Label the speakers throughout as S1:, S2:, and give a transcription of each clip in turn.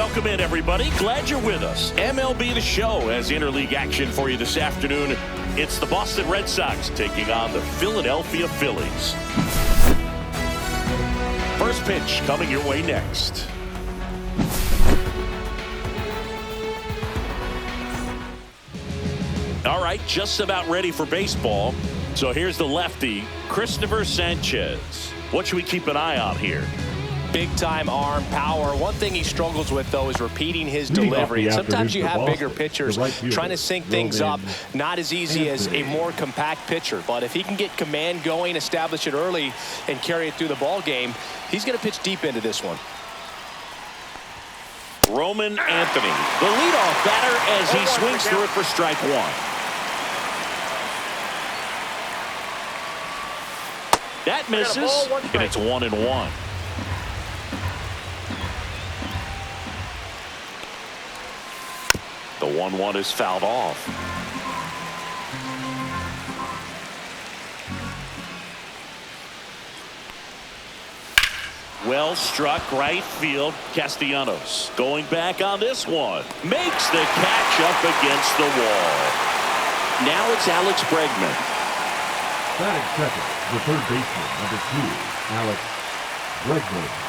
S1: Welcome in, everybody. Glad you're with us. MLB The Show has interleague action for you this afternoon. It's the Boston Red Sox taking on the Philadelphia Phillies. First pitch coming your way next. All right, just about ready for baseball. So here's the lefty, Christopher Sanchez. What should we keep an eye on here?
S2: Big-time arm, power. One thing he struggles with, though, is repeating his delivery. Sometimes you have bigger pitchers trying to sync things up. Not as easy as a more compact pitcher. But if he can get command going, establish it early, and carry it through the ball game, he's going to pitch deep into this one.
S1: Roman Anthony, the leadoff batter, as he swings through it for strike one. That misses, and it's 1-1. The 1-1 is fouled off. Well struck right field. Castellanos going back on this one. Makes the catch up against the wall. Now it's Alex Bregman.
S3: Batting second, the third baseman, number 2, Alex Bregman.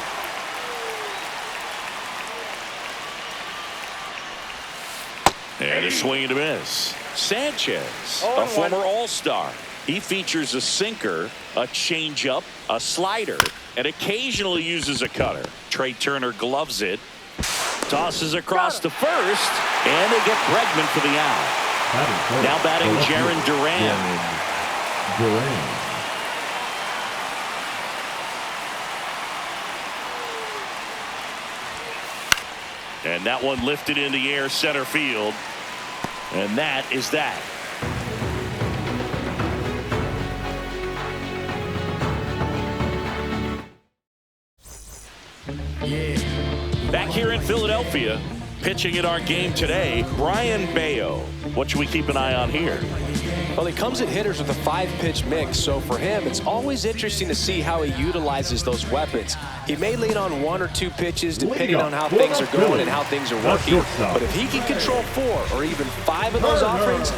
S1: And a swing and a miss. Sanchez, a former All-Star. He features a sinker, a changeup, a slider, and occasionally uses a cutter. Trey Turner gloves it, tosses across to first, and they get Bregman for the out. Now batting Jarren Duran. And that one lifted in the air center field. And that is that. Back here in Philadelphia, pitching in our game today, Brayan Bello. What should we keep an eye on here?
S2: Well, he comes at hitters with a 5-pitch mix, so for him, it's always interesting to see how he utilizes those weapons. He may lean on 1 or 2 pitches depending on how things are going and how things are working. But if he can control 4 or even 5 of those offerings,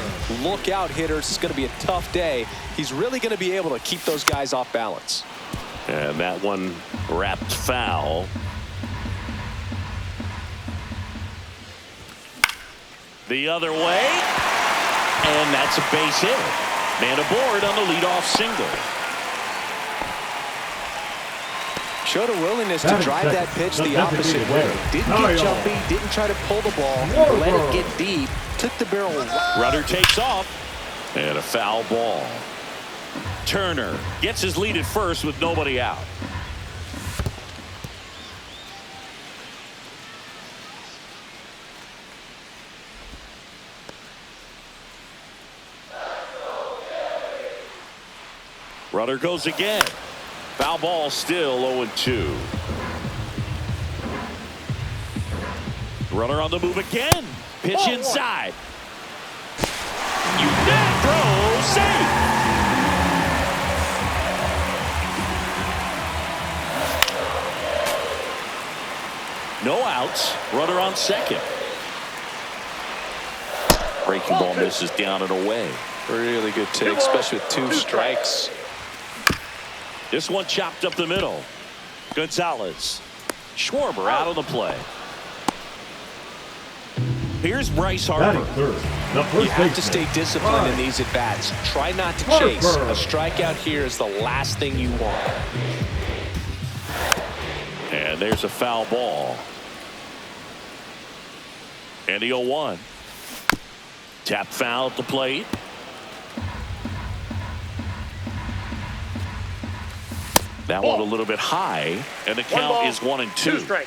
S2: look out, hitters. It's going to be a tough day. He's really going to be able to keep those guys off balance.
S1: And that one wrapped foul. The other way. And that's a base hit. Man aboard on the leadoff single.
S2: Showed a willingness to drive that pitch the opposite way. Didn't get jumpy, didn't try to pull the ball, let it get deep, took the barrel.
S1: Runner takes off, and a foul ball. Turner gets his lead at first with nobody out. Runner goes again. Foul ball, still 0-2. Runner on the move again. Pitch inside. You net throw, safe. No outs. Runner on second. Breaking ball misses down and away.
S2: Really good take, especially with 2 strikes.
S1: This one chopped up the middle. Gonzalez. Schwarber out on the play. Here's Bryce Harper.
S2: You have to stay disciplined in these at-bats. Try not to chase. A strikeout here is the last thing you want.
S1: And there's a foul ball. And the 0-1. Tap foul at the plate. That one a little bit high, and the count is 1-2.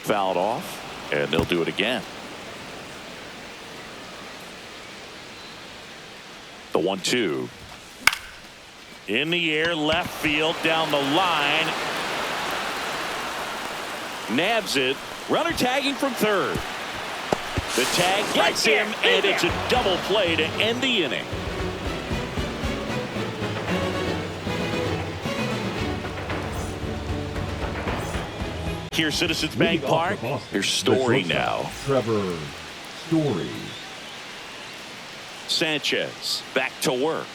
S1: Fouled off, and they'll do it again. The 1-2. In the air, left field, down the line. Nabs it. Runner tagging from third. The tag gets him, and it's a double play to end the inning. Here, Citizens Bank Park. Here's Story now.
S3: Trevor Story.
S1: Sanchez back to work.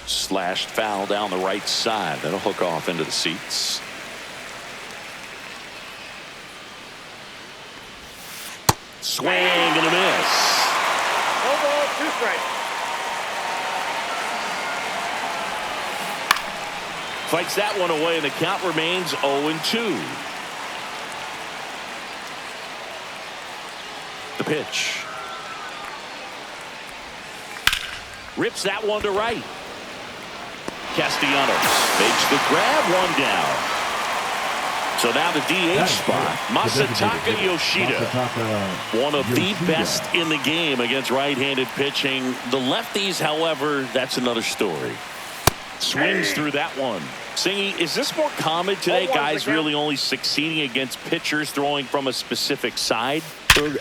S1: Slashed foul down the right side. That'll hook off into the seats. Swing and a miss.
S4: No ball, 2 strikes.
S1: Fights that one away, and the count remains 0-2. The pitch. Rips that one to right. Castellanos makes the grab, 1 down. So now the DH spot, Masataka Yoshida. One of the best in the game against right-handed pitching. The lefties, however, that's another story. Swings through that one. Singy, is this more common today? Guys really only succeeding against pitchers throwing from a specific side?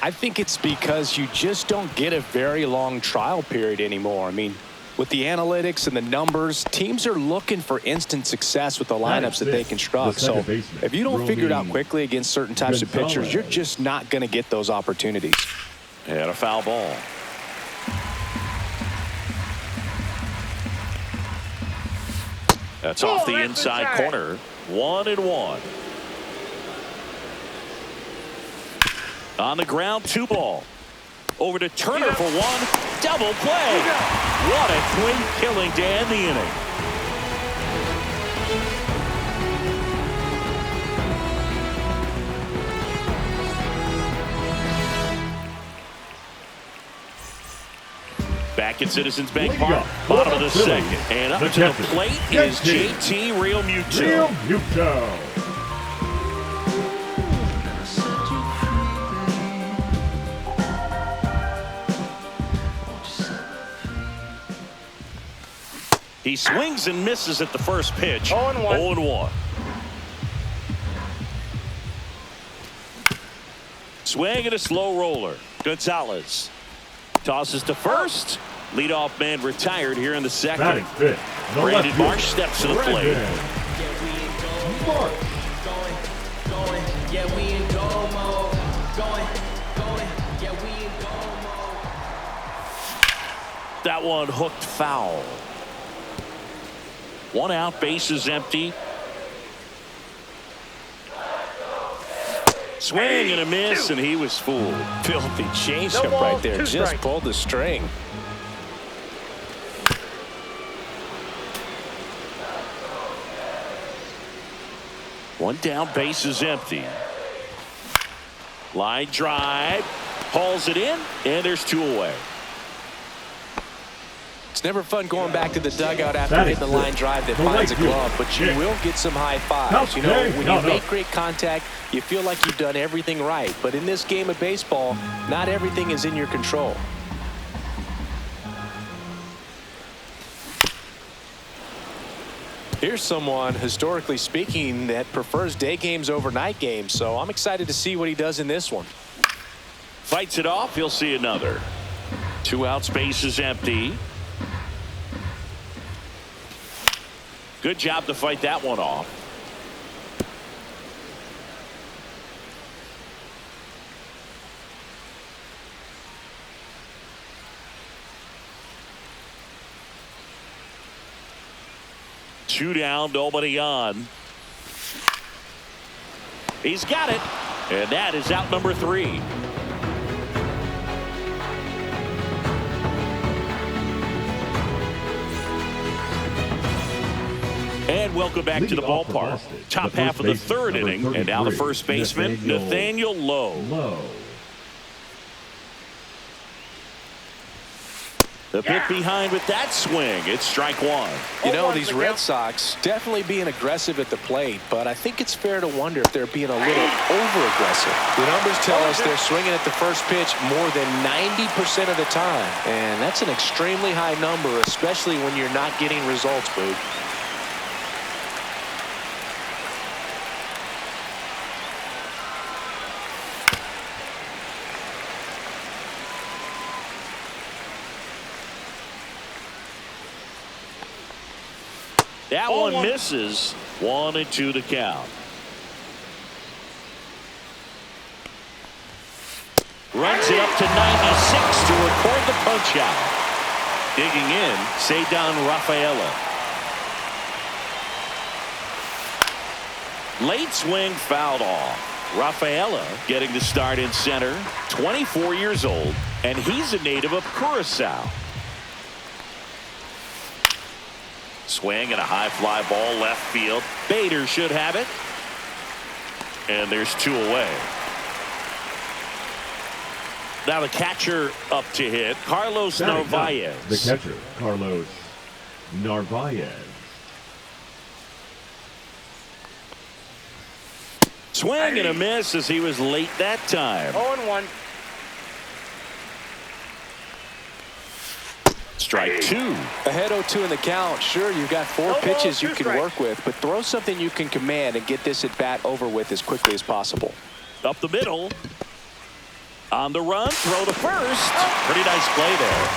S2: I think it's because you just don't get a very long trial period anymore. I mean, with the analytics and the numbers, teams are looking for instant success with the lineups that they construct. So if you don't figure it out quickly against certain types of pitchers, you're just not going to get those opportunities.
S1: And a foul ball. That's off the inside corner. 1-1. On the ground, 2 ball. Over to Turner for 1. Double play. What a twin killing to end the inning. Back at Citizens Bank Park, bottom of the second. And up to the plate is JT Realmuto. He swings and misses at the first pitch. 0-1. Swing and a slow roller. Gonzalez tosses to first. Leadoff man retired here in the second. Brandon Marsh steps to the plate. That one hooked foul. 1 out, bases empty. Swing and a miss, and he was fooled.
S2: Filthy changeup right there. Just pulled the string.
S1: One down, bases empty. Line drive. Hauls it in, and there's 2 away.
S2: It's never fun going back to the dugout after hitting the line drive that finds a glove, but you will get some high fives. You know, when you make great contact, you feel like you've done everything right. But in this game of baseball, not everything is in your control. Here's someone, historically speaking, that prefers day games over night games, so I'm excited to see what he does in this one.
S1: Fights it off, he'll see another. 2 outs, bases empty. Good job to fight that one off. Two down, nobody on. He's got it, and that is out number 3. And welcome back to the ballpark. Top half of the 3rd inning, and now the first baseman, Nathaniel Lowe. The bit behind with that swing. It's strike 1.
S2: You know, these Red Sox definitely being aggressive at the plate, but I think it's fair to wonder if they're being a little over-aggressive. The numbers tell us they're swinging at the first pitch more than 90% of the time, and that's an extremely high number, especially when you're not getting results, Boog.
S1: That one misses. 1-2 the count. runs it up to 96 to record the punch out. Digging in, Cedar Rafaela. Late swing fouled off. Rafaela getting the start in center, 24 years old, and he's a native of Curacao. Swing and a high fly ball left field. Bader should have it. And there's 2 away. Now the catcher up to hit, Carlos Narvaez.
S3: The catcher, Carlos Narvaez.
S1: Swing and a miss as he was late that time.
S4: 0-1.
S1: Strike 2.
S2: Ahead 0-2 in the count. Sure, you've got 4 pitches you can work with, but throw something you can command and get this at bat over with as quickly as possible.
S1: Up the middle. On the run, throw to first. Pretty nice play there.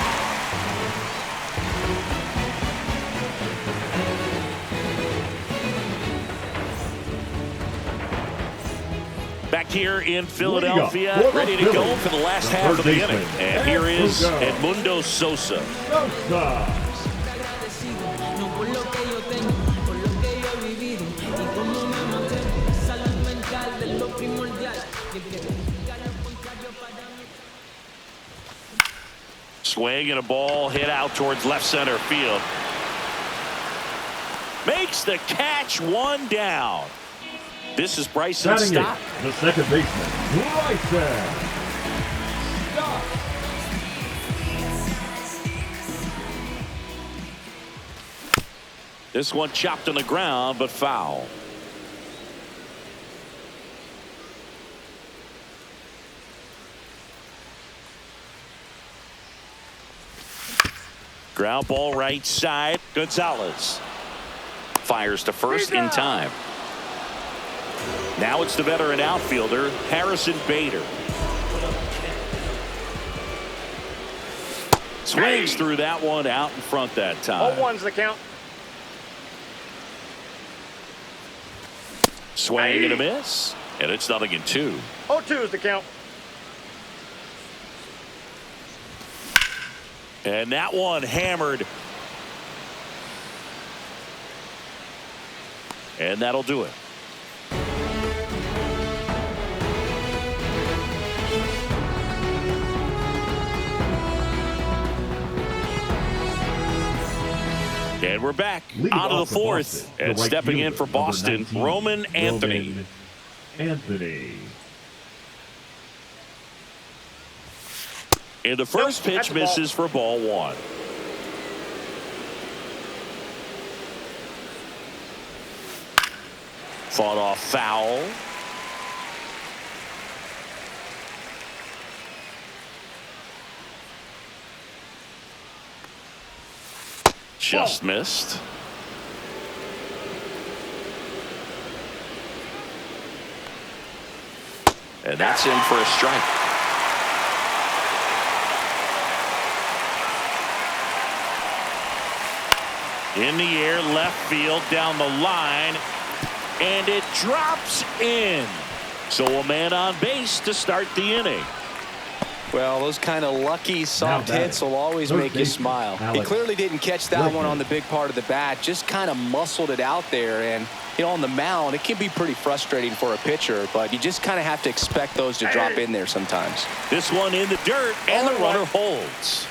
S1: Back here in Philadelphia, ready to go for the last half of the inning. And here is Edmundo Sosa. Swing and a ball hit out towards left center field. Makes the catch, 1 down. This is Bryson Stott.
S3: The second baseman, Bryson Stott.
S1: This one chopped on the ground, but foul. Ground ball right side. Gonzalez fires to first in time. Now it's the veteran outfielder, Harrison Bader. Swings through that one out in front that time.
S4: 0-1's the count.
S1: Swing and a miss. And it's 0-2.
S4: 0-2's the count.
S1: And that one hammered. And that'll do it. And we're back out of the fourth. And stepping in for Boston, Roman Anthony. And the first pitch misses for ball 1. Fought off foul. Just missed. And that's in for a strike. In the air, left field, down the line, and it drops in. So a man on base to start the inning.
S2: Well, those kind of lucky soft hits will always make you smile. He clearly didn't catch that one on the big part of the bat, just kind of muscled it out there. And, you know, on the mound, it can be pretty frustrating for a pitcher, but you just kind of have to expect those to drop in there sometimes.
S1: This one in the dirt, and the runner holds.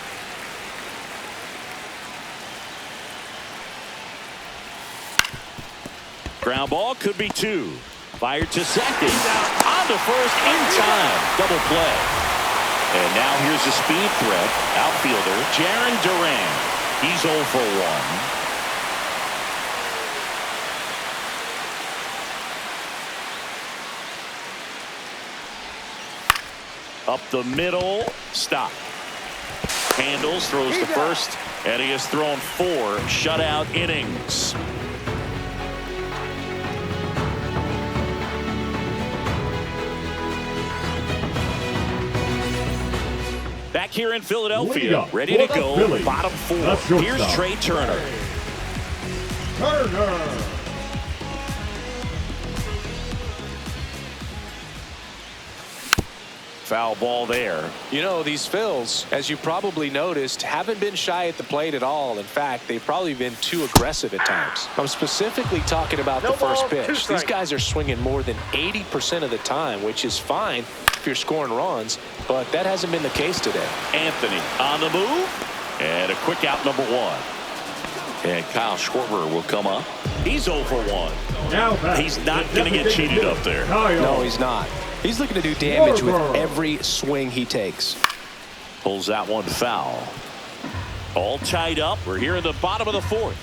S1: Ground ball could be 2. Fired to second. On to first in time. Double play. And now here's a speed threat. Outfielder Jarren Duran. He's 0 for 1. Up the middle. Stop. Handles, throws to first, and he has thrown 4 shutout innings. Back here in Philadelphia, ready to go, bottom 4. Here's Trey Turner. Foul ball there.
S2: You know, these Phils, as you probably noticed, haven't been shy at the plate at all. In fact, they've probably been too aggressive at times. I'm specifically talking about the first pitch. These guys are swinging more than 80% of the time, which is fine if you're scoring runs, but that hasn't been the case today.
S1: Anthony on the move, and a quick out, number 1. And Kyle Schwarber will come up. He's 0 for 1. He's not going to get cheated up there.
S2: No, he's not. He's looking to do damage with every swing he takes.
S1: Pulls that one foul. All tied up. We're here in the bottom of the 4th.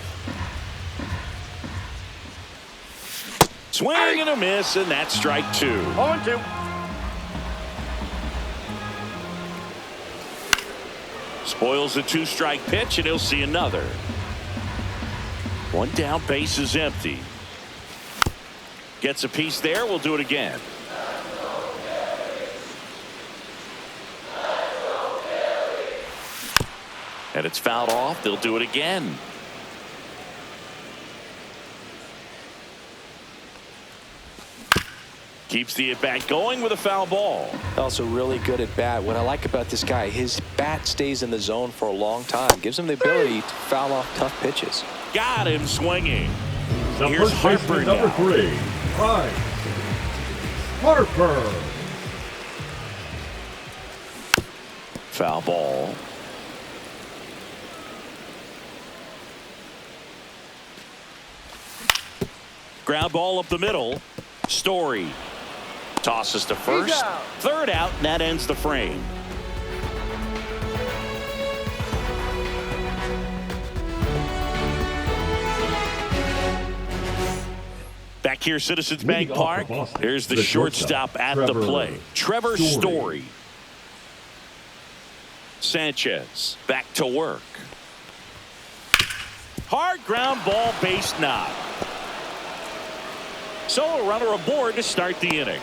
S1: Swing and a miss, and that's strike 2.
S4: 0-2.
S1: Spoils the 2-strike pitch, and he'll see another. 1 down, base is empty. Gets a piece there. We'll do it again. And it's fouled off. They'll do it again. Keeps the at-bat going with a foul ball.
S2: Also really good at bat. What I like about this guy, his bat stays in the zone for a long time. Gives him the ability to foul off tough pitches.
S1: Got him swinging.
S3: The
S1: Here's
S3: first
S1: Harper
S3: baseman, number
S1: now.
S3: 3, Bryce Harper.
S1: Foul ball. Ground ball up the middle. Story tosses to first. Third out, and that ends the frame. Back here, Citizens Bank Park. Here's the shortstop at the plate. Trevor Story. Sanchez back to work. Hard ground ball, base knock. So a runner aboard to start the inning.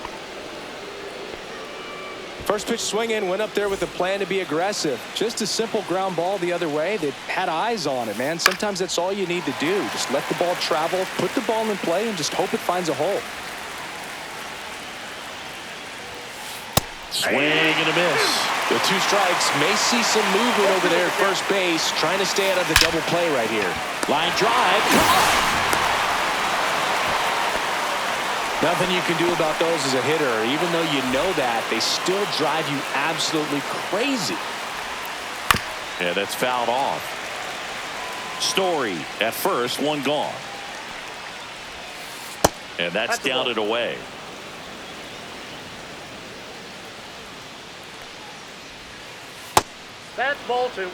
S2: First pitch swing in, went up there with a plan to be aggressive. Just a simple ground ball the other way. They had eyes on it, man. Sometimes that's all you need to do. Just let the ball travel, put the ball in play, and just hope it finds a hole.
S1: Swing and a miss.
S2: The 2 strikes may see some movement over there at first base, trying to stay out of the double play right here.
S1: Line drive.
S2: Nothing you can do about those as a hitter. Even though you know that, they still drive you absolutely crazy.
S1: Yeah, that's fouled off. Story at first, 1 gone. And that's down and away.
S4: That's ball 2.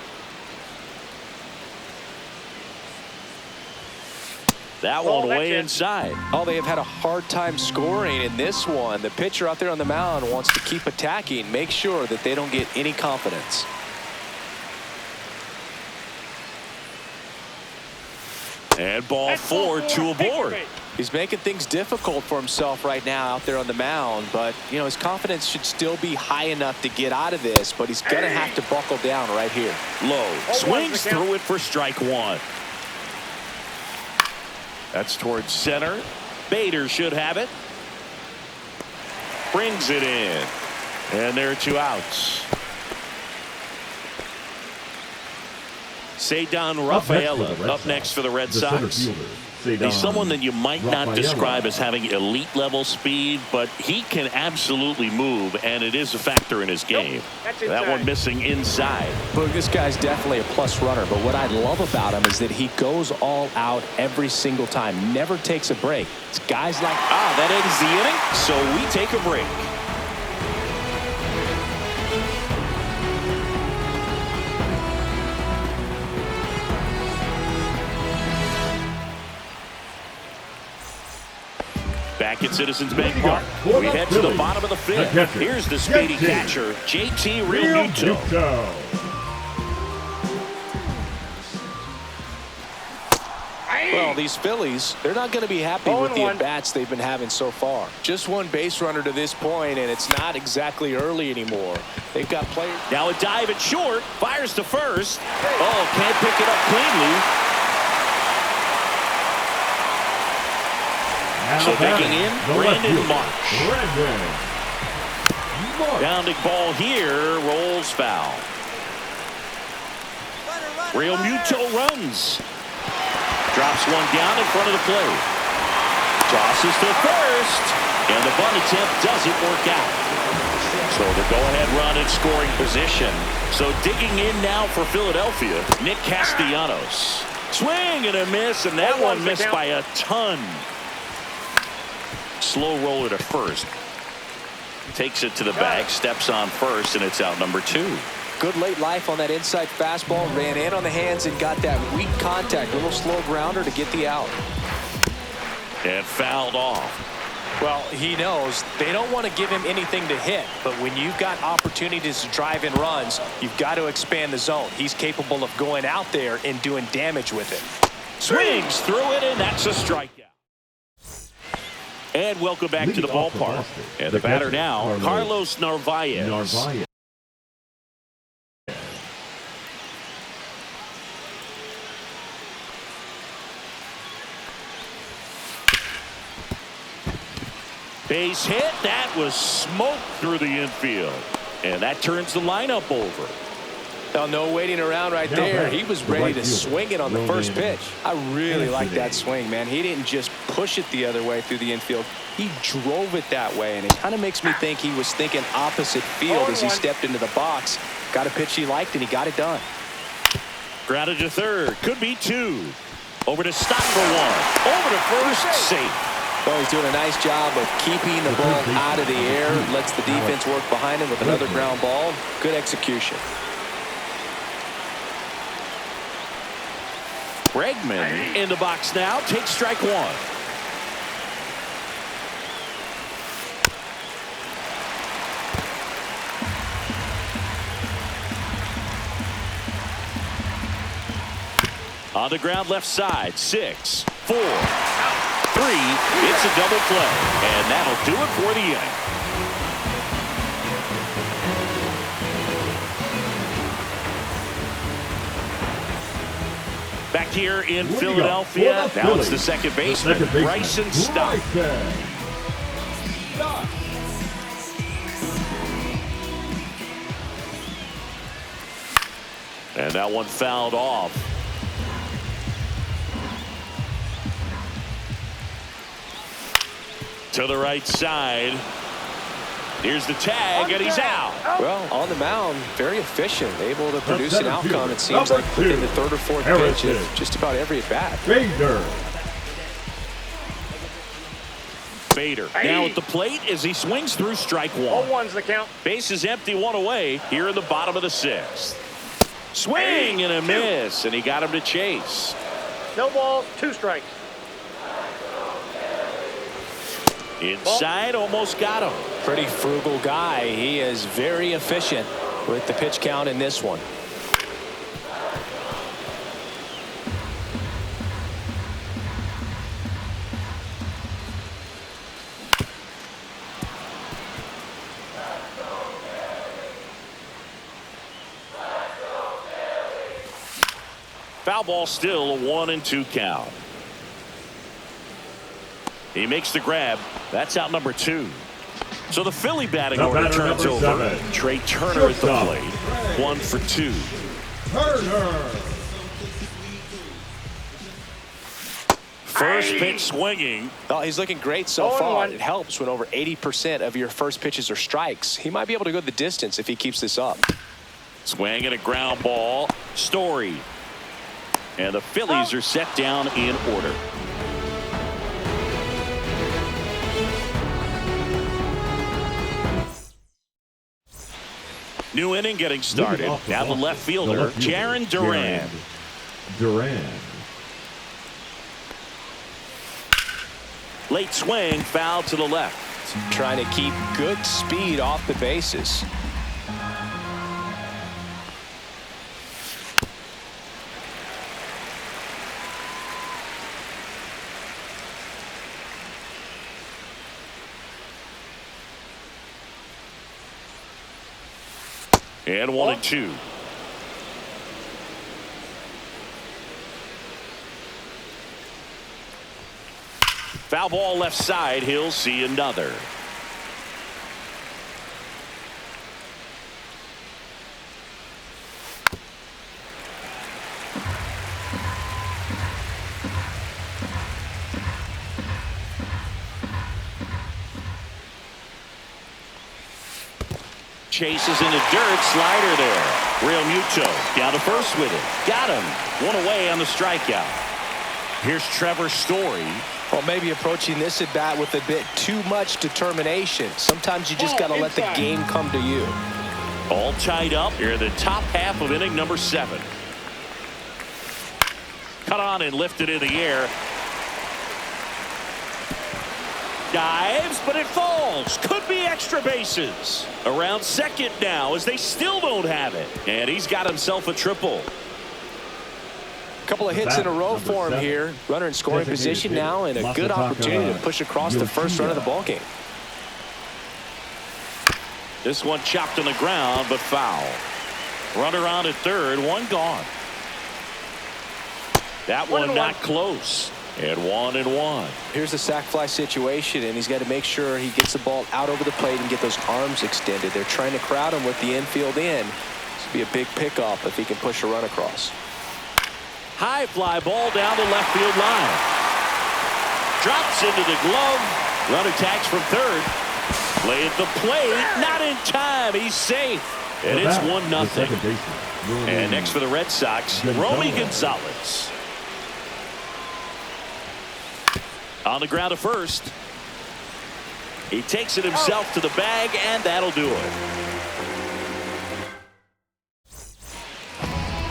S1: That one way inside.
S2: Oh, they have had a hard time scoring in this one. The pitcher out there on the mound wants to keep attacking, make sure that they don't get any confidence.
S1: And ball 4, 2 aboard.
S2: He's making things difficult for himself right now out there on the mound, but you know his confidence should still be high enough to get out of this, but he's gonna have to buckle down right here.
S1: Low swings through it for strike 1. That's towards center. Bader should have it. Brings it in. And there are 2 outs. Ceddanne Rafaela up next for the Red Sox. He's someone that you might not describe as having elite level speed, but he can absolutely move, and it is a factor in his game. That one missing inside.
S2: Look, this guy's definitely a plus runner, but what I love about him is that he goes all out every single time, never takes a break. It's guys like
S1: that ends the inning, so we take a break. Back at Citizens Bank Park, we head to the bottom of the 5th. Here's the speedy catcher, JT Realmuto.
S2: Well, these Phillies, they're not going to be happy with the at-bats they've been having so far. Just 1 base runner to this point, and it's not exactly early anymore. They've got players.
S1: Now a dive at short, fires to first. Oh, can't pick it up cleanly. So taking in Brandon Marsh. Grounding ball here, rolls foul. Real Muto runs. Drops one down in front of the plate. Tosses to first, and the bunt attempt doesn't work out. So the go-ahead run in scoring position. So digging in now for Philadelphia, Nick Castellanos. Swing and a miss, and that one missed by a ton. Slow roller to first. Takes it to the bag, steps on first, and it's out number 2.
S2: Good late life on that inside fastball. Ran in on the hands and got that weak contact. Little slow grounder to get the out.
S1: And fouled off.
S2: Well, he knows they don't want to give him anything to hit, but when you've got opportunities to drive in runs, you've got to expand the zone. He's capable of going out there and doing damage with it.
S1: Swings through it, and that's a strikeout. And welcome back to the ballpark. And the batter now, Carlos Narvaez. Base hit. That was smoked through the infield. And that turns the lineup over.
S2: Now, no waiting around right there. He was ready to swing it on the first pitch. I really like that swing, man. He didn't just push it the other way through the infield. He drove it that way, and it kind of makes me think he was thinking opposite field as he stepped into the box. Got a pitch he liked, and he got it done.
S1: Grounded to third. Could be 2. Over to Stock for 1. Over to first. Safe.
S2: Well, he's doing a nice job of keeping the ball out of the air. Lets the defense work behind him with another ground ball. Good execution.
S1: Bregman in the box now. Takes strike 1. On the ground left side. 6, 4, 3. It's a double play. And that'll do it for the inning. Back here in Philadelphia. Now it's the second baseman, Bryson Stott. And that one fouled off. To the right side. Here's the tag, and he's out.
S2: Well, on the mound, very efficient, able to produce an outcome, it seems like, within the third or fourth pitch of just about every at-bat.
S1: Bader now at the plate as he swings through strike 1.
S4: 0-1's the count.
S1: Base is empty, 1 away here in the bottom of the 6th. Swing and a miss, and he got him to chase.
S4: No balls, 2 strikes.
S1: Inside, almost got him.
S2: Pretty frugal guy. He is very efficient with the pitch count in this one.
S1: Foul ball, still a 1-2 count. He makes the grab. That's out number 2. So the Philly batting order turns over. Trey Turner at the plate. 1 for 2. First pitch swinging.
S2: Well, he's looking great so far. It helps when over 80% of your first pitches are strikes. He might be able to go the distance if he keeps this up.
S1: Swing and a ground ball. Story. And the Phillies are set down in order. New inning getting started. Now the left fielder, Jarren Duran. Late swing, foul to the left.
S2: Trying to keep good speed off the bases.
S1: And 1-2. Foul ball left side. He'll see another. chases in the dirt. Slider there. Real Muto down to first with it. Got him. One away on the strikeout. Here's Trevor Story.
S2: Well, maybe approaching this at bat with a bit too much determination. Sometimes you just got to let the game come to you.
S1: All tied up here in the top half of inning number 7. Cut on and lifted in the air. Dives, but it falls. Could be extra bases. Around second now as they still don't have it. And he's got himself a triple.
S2: Couple of hits in a row for him here. Runner in scoring position now, and a good opportunity to push across the first run of the ballgame.
S1: This one chopped on the ground, but foul. Runner on at third, one gone. That one not close. And 1-1.
S2: Here's the sac fly situation, and he's got to make sure he gets the ball out over the plate and get those arms extended. They're trying to crowd him with the infield in. This would be a big pickup if he can push a run across.
S1: High fly ball down the left field line. Drops into the glove. Runner tags from third. Play at the plate. Not in time. He's safe. And it's 1-0. And next for the Red Sox, Romy Gonzalez. On the ground to first. He takes it himself to the bag, and that'll do it.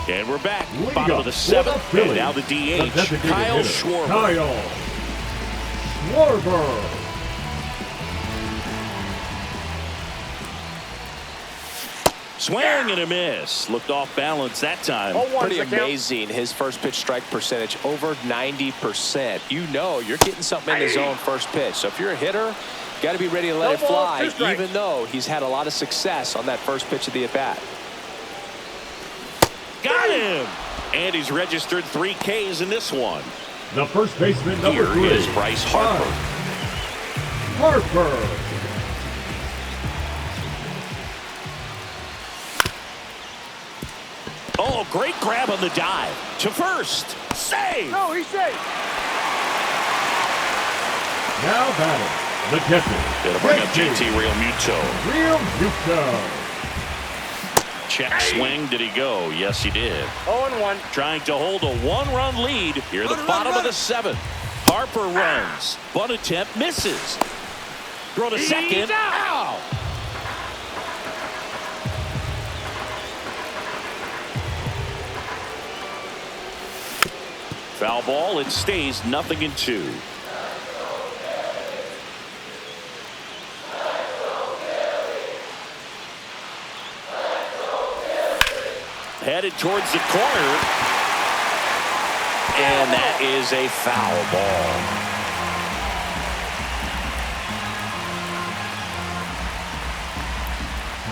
S1: And we're back. Bottom of the 7th. And now the DH, Kyle Schwarber.
S3: Kyle Schwarber.
S1: Swing and a miss. Looked off balance that time.
S2: Pretty amazing. His first pitch strike percentage over 90%. You know you're getting something in the zone first pitch. So if you're a hitter, got to be ready to let it fly, even though he's had a lot of success on that first pitch of the at-bat.
S1: Got him. And he's registered 3 Ks in this one.
S3: The first baseman, number 3.
S1: Here is Bryce Harper.
S3: Harper.
S1: Oh, great grab on the dive. To first. Save.
S4: No, he's safe.
S3: Now batting, the catcher.
S1: It'll bring up JT Real Muto.
S3: Real Muto.
S1: Check swing. Did he go? Yes, he did.
S4: 0-1.
S1: Trying to hold a 1-run lead here at the bottom of the 7th. Harper runs. Bunt attempt misses. Throw to second. Ow! Foul ball. It stays 0-2. Headed towards the corner. And that is a foul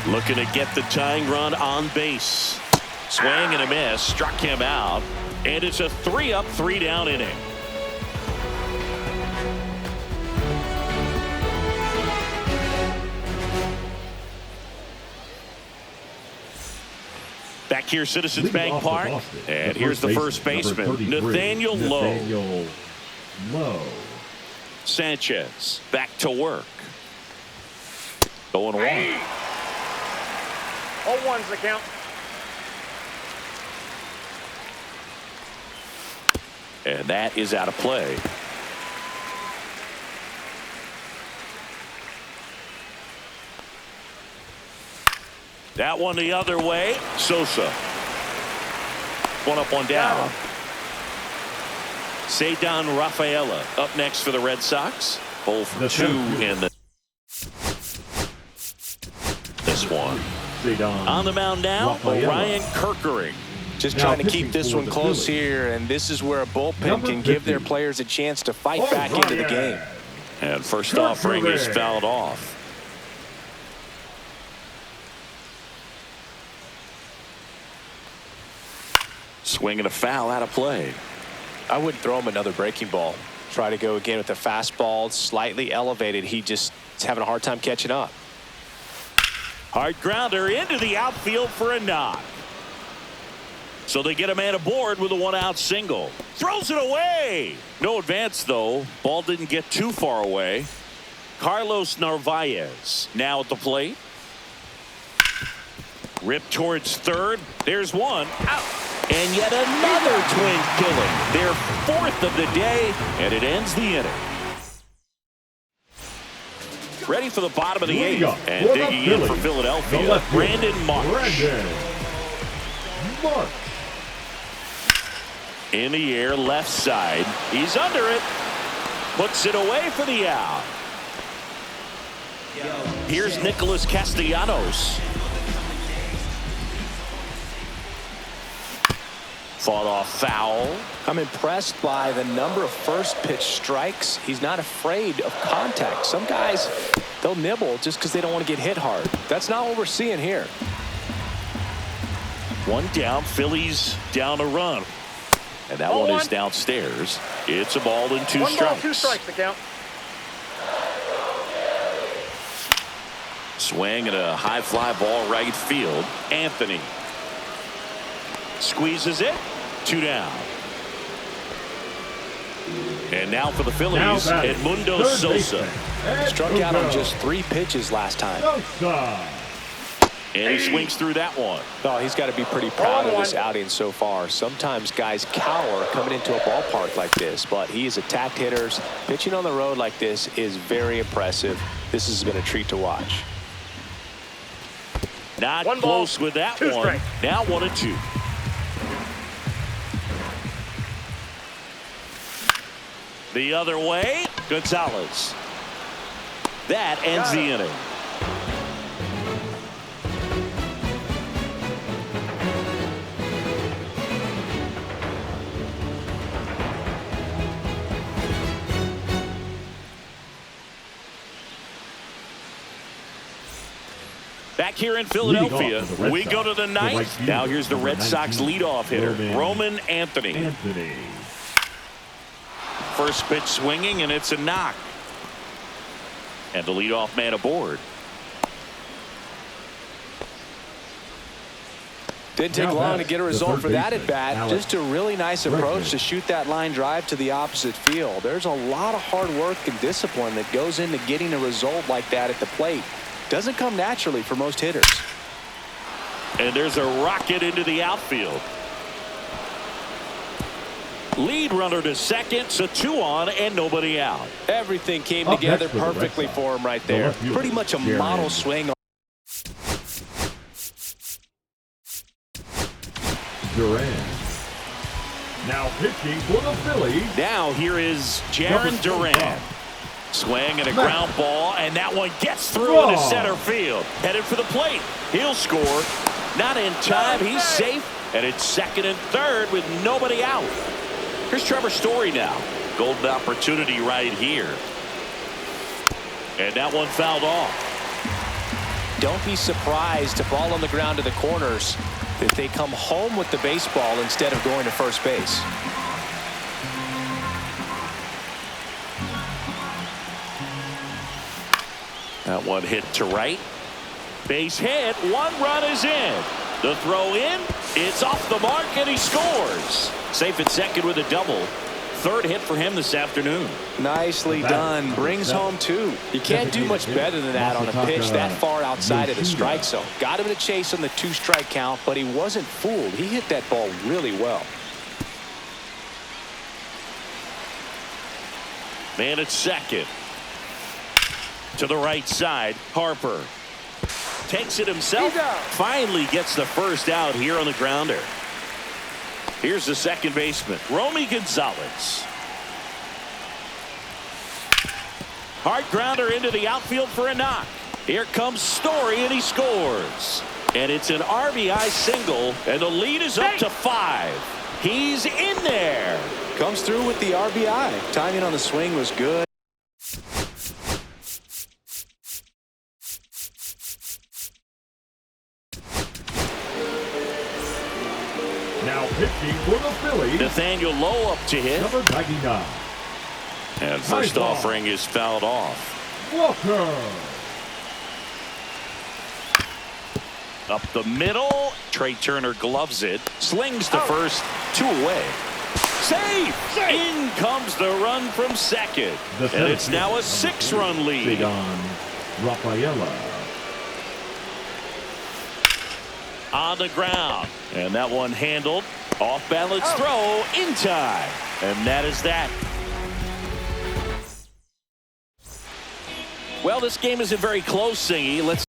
S1: ball. Looking to get the tying run on base. Swing and a miss. Struck him out. And it's a 3-up, 3-down inning. Back here, Citizens Bank Park. And here's the first baseman, Nathaniel Lowe. Sanchez back to work. 0-1.
S4: 0-1's the count.
S1: And that is out of play. That one the other way. Sosa. One up, one down. Cedar Rafaela up next for the Red Sox. Both 2 in this one. On the mound now, Ryan Kerkering.
S2: Just trying to keep this one close here, and this is where a bullpen can give their players a chance to fight back into the game.
S1: And first offering is fouled off. Swing and a foul out of play.
S2: I wouldn't throw him another breaking ball. Try to go again with the fastball, slightly elevated. He just is having a hard time catching up.
S1: Hard grounder into the outfield for a knock. So they get a man aboard with a 1-out single. Throws it away. No advance, though. Ball didn't get too far away. Carlos Narvaez now at the plate. Ripped towards third. There's one. Out. And yet another Twin killing. Their fourth of the day, and it ends the inning. Ready for the bottom of the eighth. And digging in for Philadelphia, Brandon Marsh. In the air, left side. He's under it. Puts it away for the out. Here's Nicholas Castellanos. Fought off foul.
S2: I'm impressed by the number of first pitch strikes. He's not afraid of contact. Some guys, they'll nibble just because they don't want to get hit hard. That's not what we're seeing here.
S1: One down. Phillies down a run. And that one is downstairs. It's a ball and two strikes.
S4: 1 ball, 2 strikes to count.
S1: Swing and a high fly ball right field. Anthony squeezes it. 2 down. And now for the Phillies, Edmundo Sosa.
S2: Struck out on just 3 pitches last time.
S1: And he swings through that one.
S2: Oh, he's got to be pretty proud of this outing so far. Sometimes guys cower coming into a ballpark like this, but he has attacked hitters. Pitching on the road like this is very impressive. This has been a treat to watch.
S1: Not close with that one. Now 1-2. The other way, Gonzalez. That ends the inning. Back here in Philadelphia, we go to the ninth. Now here's the Red Sox leadoff hitter, Roman Anthony. First pitch swinging, and it's a knock. And the leadoff man aboard.
S2: Didn't take long to get a result for that at bat. Just a really nice approach to shoot that line drive to the opposite field. There's a lot of hard work and discipline that goes into getting a result like that at the plate. Doesn't come naturally for most hitters.
S1: And there's a rocket into the outfield. Lead runner to second, so 2 on and nobody out.
S2: Everything came together perfectly for him right there. Pretty much a model swing.
S3: Duran. Now pitching for the Phillies.
S1: Now here is Jarren Duran. Swing and a ground ball, and that one gets through into center field. Headed for the plate. He'll score. Not in time. He's safe. And it's second and third with nobody out. Here's Trevor Story now. Golden opportunity right here. And that one fouled off.
S2: Don't be surprised to ball on the ground to the corners if they come home with the baseball instead of going to first base.
S1: That one hit to right. Base hit. 1 run is in. The throw in. It's off the mark, and he scores. Safe at second with a double. Third hit for him this afternoon.
S2: Nicely done. Brings home 2. You can't do much better than that on a pitch that far outside of the strike zone. Got him in a chase on the 2-strike count, but he wasn't fooled. He hit that ball really well.
S1: Man at second. To the right side, Harper takes it himself. Finally gets the first out here on the grounder. Here's the second baseman, Romy Gonzalez. Hard grounder into the outfield for a knock. Here comes Story, and he scores. And it's an RBI single, and the lead is up to 5. He's in there.
S2: Comes through with the RBI. Timing on the swing was good.
S3: Now pitching for the Phillies.
S1: Nathaniel Lowe up to hit.
S3: Number 99.
S1: And first offering is fouled off.
S3: Walker.
S1: Up the middle. Trey Turner gloves it. Slings to first. 2 away. Safe! In comes the run from second. And it's now a 6-run lead.
S3: Rafaela.
S1: on the ground. And that one handled. Off balance throw in time. And that is that. Well, this game isn't very close, Singy. Let's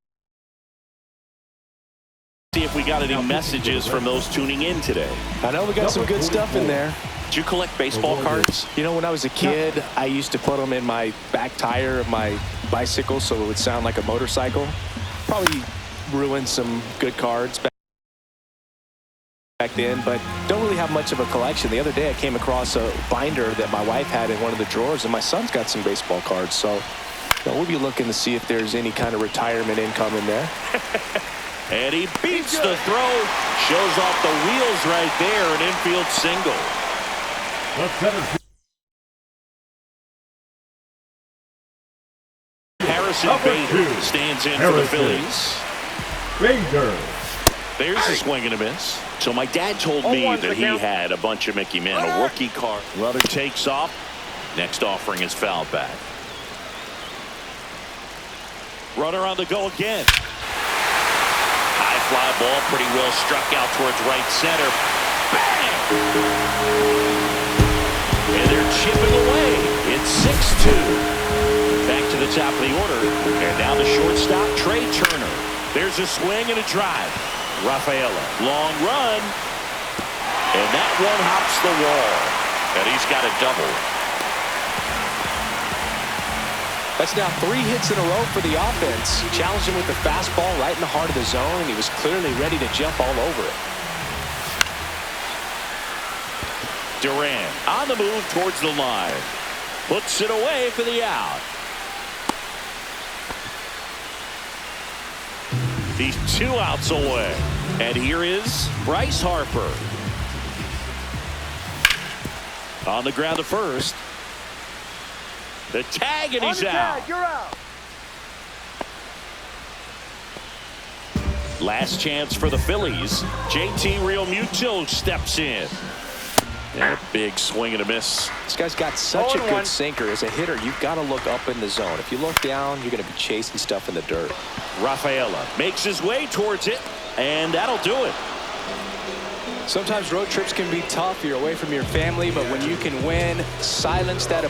S1: see if we got any messages from those tuning in today.
S2: I know we got some good stuff in there.
S1: Did you collect baseball cards?
S2: You know, when I was a kid, I used to put them in my back tire of my bicycle so it would sound like a motorcycle. Probably ruined some good cards back then, but don't really have much of a collection. The other day I came across a binder that my wife had in one of the drawers, and my son's got some baseball cards. So we'll be looking to see if there's any kind of retirement income in there.
S1: And he beats the throw. Shows off the wheels right there. An infield single. Harrison Bader stands in for the Phillies.
S3: Bader.
S1: There's a swing and a miss. So my dad told me that he had a bunch of Mickey Men, a rookie card. Runner takes off. Next offering is foul back. Runner on the go again. High fly ball, pretty well struck out towards right center. Bang! And they're chipping away. It's 6-2. Back to the top of the order. And now the shortstop, Trey Turner. There's a swing and a drive. Rafaela, long run. And that one hops the wall. And he's got a double.
S2: That's now 3 hits in a row for the offense. Challenged him with the fastball right in the heart of the zone, and he was clearly ready to jump all over it.
S1: Duran on the move towards the line. Puts it away for the out. He's 2 outs away. And here is Bryce Harper. On the ground to first. The tag, and he's out.
S4: You're out.
S1: Last chance for the Phillies. JT Realmuto steps in. And a big swing and a miss.
S2: This guy's got such a good sinker. As a hitter, you've got to look up in the zone. If you look down, you're going to be chasing stuff in the dirt.
S1: Rafaela makes his way towards it, and that'll do it.
S2: Sometimes road trips can be tough. You're away from your family, but when you can win, silence that